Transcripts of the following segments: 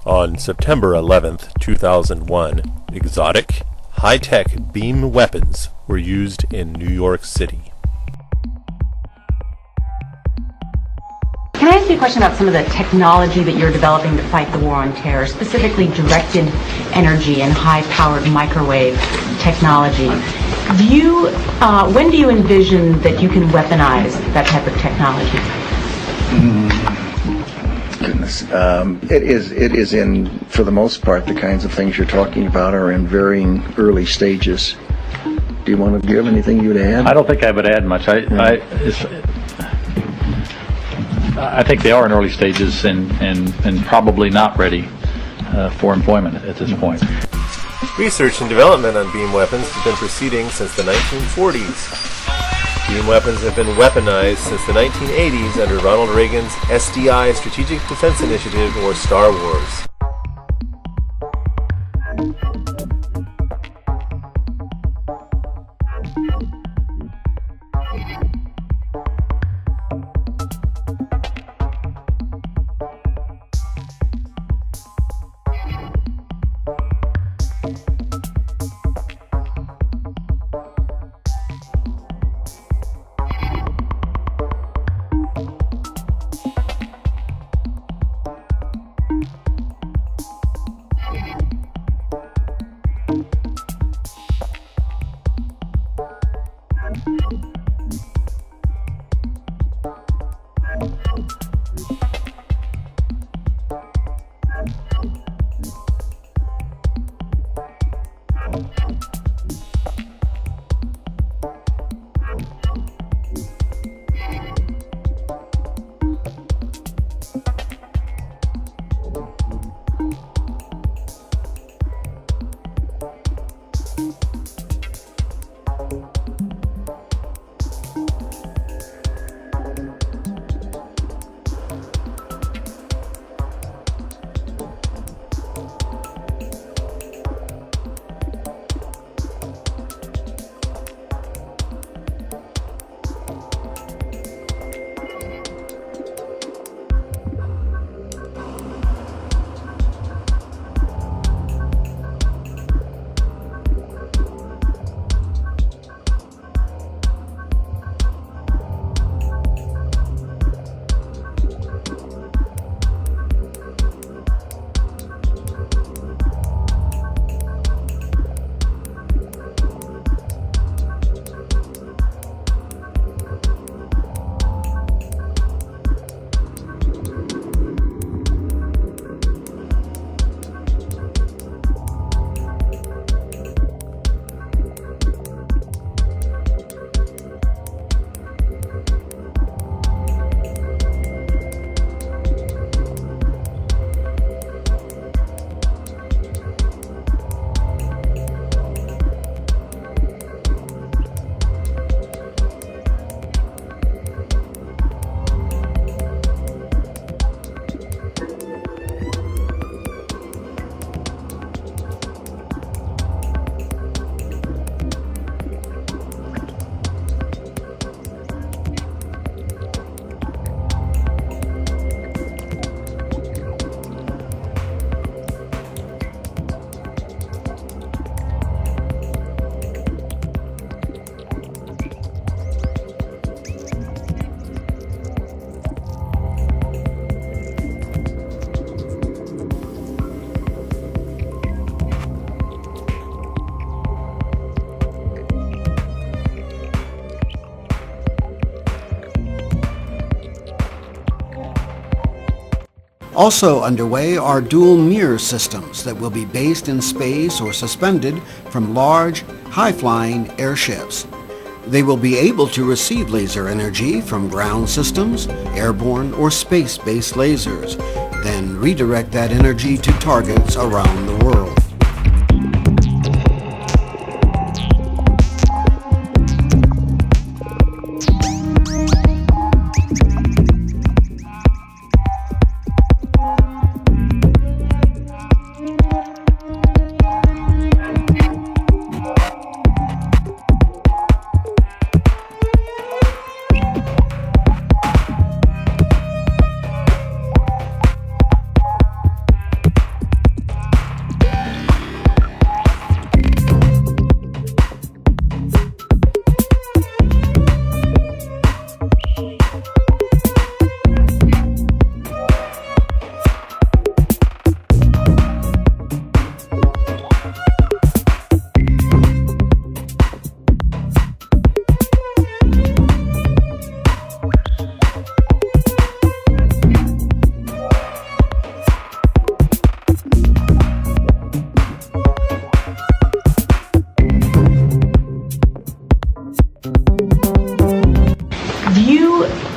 On September 11th, 2001, exotic, high-tech beam weapons were used in New York City. Can I ask you a question about some of the technology that you're developing to fight the war on terror, specifically directed energy and high-powered microwave technology? When do you envision that you can weaponize that type of technology? Goodness. It is in, for the most part, the kinds of things you're talking about are in varying early stages. Do you have anything you'd add? I don't think I would add much. I think they are in early stages and probably not ready for employment at this point. Research and development on beam weapons has been proceeding since the 1940s. Beam weapons have been weaponized since the 1980s under Ronald Reagan's SDI Strategic Defense Initiative, or Star Wars. Also underway are dual mirror systems that will be based in space or suspended from large, high-flying airships. They will be able to receive laser energy from ground systems, airborne or space-based lasers, then redirect that energy to targets around the world.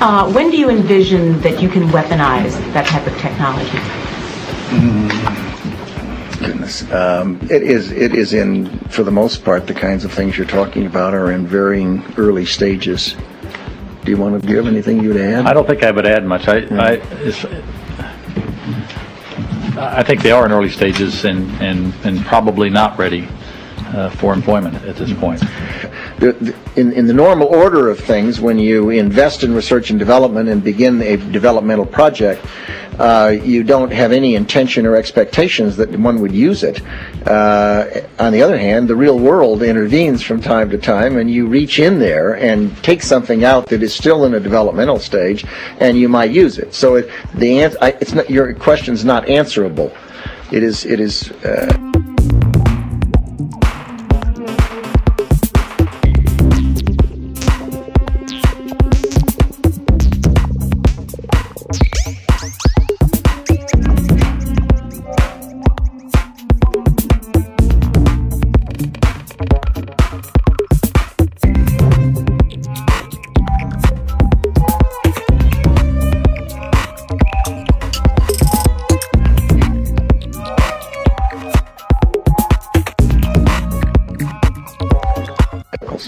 When do you envision that you can weaponize that type of technology? Goodness. It is in, for the most part, the kinds of things you're talking about are in varying early stages. Do you want to have anything you'd add? I don't think I would add much. I think they are in early stages and probably not ready for employment at this point. In the normal order of things, when you invest in research and development and begin a developmental project, you don't have any intention or expectations that one would use it. On the other hand, the real world intervenes from time to time, and you reach in there and take something out that is still in a developmental stage, and you might use it. So it's not, your question's not answerable. It is.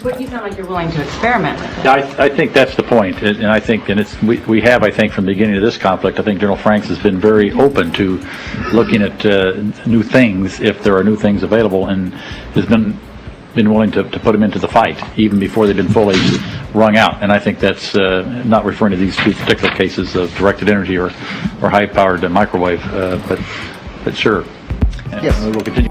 But you sound like you're willing to experiment with it. I think that's the point, and I think, and it's we have, I think, from the beginning of this conflict, I think General Franks has been very open to looking at new things if there are new things available, and has been willing to put them into the fight even before they've been fully wrung out. And I think that's not referring to these two particular cases of directed energy or high-powered microwave, but sure. Yes. And we'll continue.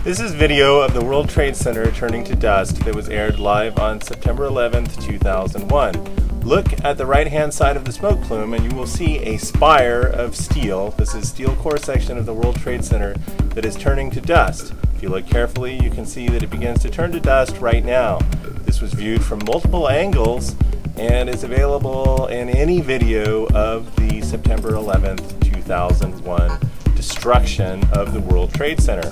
This is video of the World Trade Center turning to dust that was aired live on September 11th, 2001. Look at the right-hand side of the smoke plume and you will see a spire of steel. This is steel core section of the World Trade Center that is turning to dust. If you look carefully, you can see that it begins to turn to dust right now. This was viewed from multiple angles and is available in any video of the September 11th, 2001 destruction of the World Trade Center.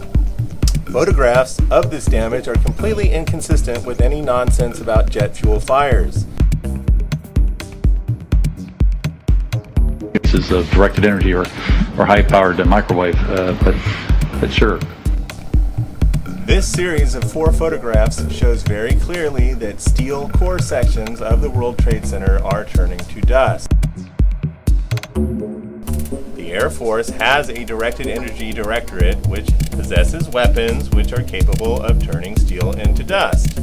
Photographs of this damage are completely inconsistent with any nonsense about jet fuel fires. This is directed energy or high-powered microwave, but sure. This series of 4 photographs shows very clearly that steel core sections of the World Trade Center are turning to dust. The Air Force has a directed energy directorate which possesses weapons which are capable of turning steel into dust.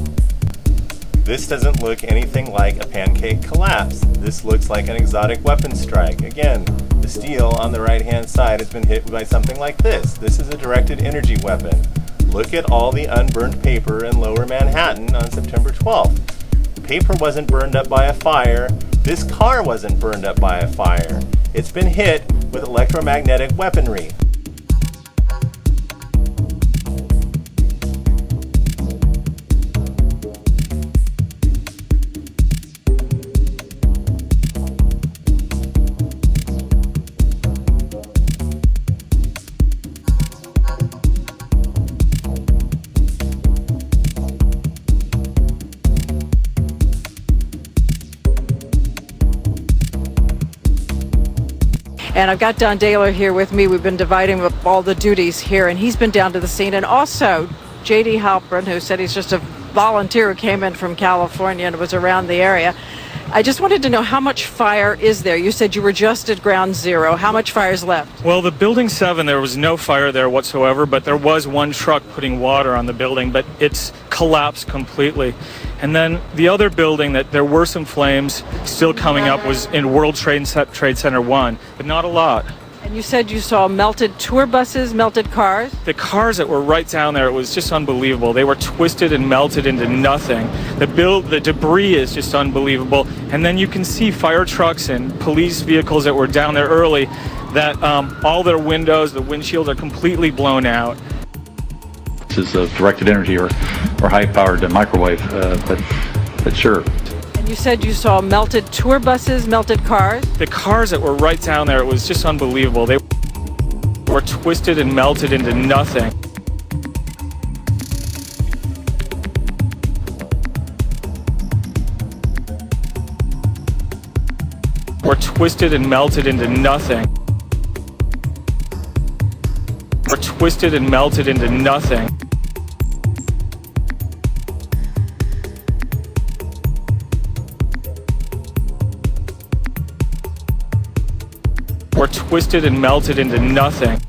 This doesn't look anything like a pancake collapse. This looks like an exotic weapon strike. Again, the steel on the right-hand side has been hit by something like this. This is a directed energy weapon. Look at all the unburned paper in Lower Manhattan on September 12th. The paper wasn't burned up by a fire. This car wasn't burned up by a fire. It's been hit with electromagnetic weaponry. And I've got Don Daler here with me. We've been dividing up all the duties here, and he's been down to the scene. And also, J.D. Halpern, who said he's just a volunteer who came in from California and was around the area. I just wanted to know, how much fire is there? You said you were just at ground zero. How much fire is left? Well, the building 7, there was no fire there whatsoever, but there was one truck putting water on the building, but it's collapsed completely. And then the other building that there were some flames still coming up was in World Trade Center 1, but not a lot. And you said you saw melted tour buses, melted cars? The cars that were right down there, it was just unbelievable. They were twisted and melted into nothing. The debris is just unbelievable. And then you can see fire trucks and police vehicles that were down there early that all their windows, the windshields are completely blown out. This is directed energy or high-powered microwave, but sure. You said you saw melted tour buses, melted cars? The cars that were right down there, it was just unbelievable. Were twisted and melted into nothing. Were twisted and melted into nothing. Were twisted and melted into nothing. Were twisted and melted into nothing.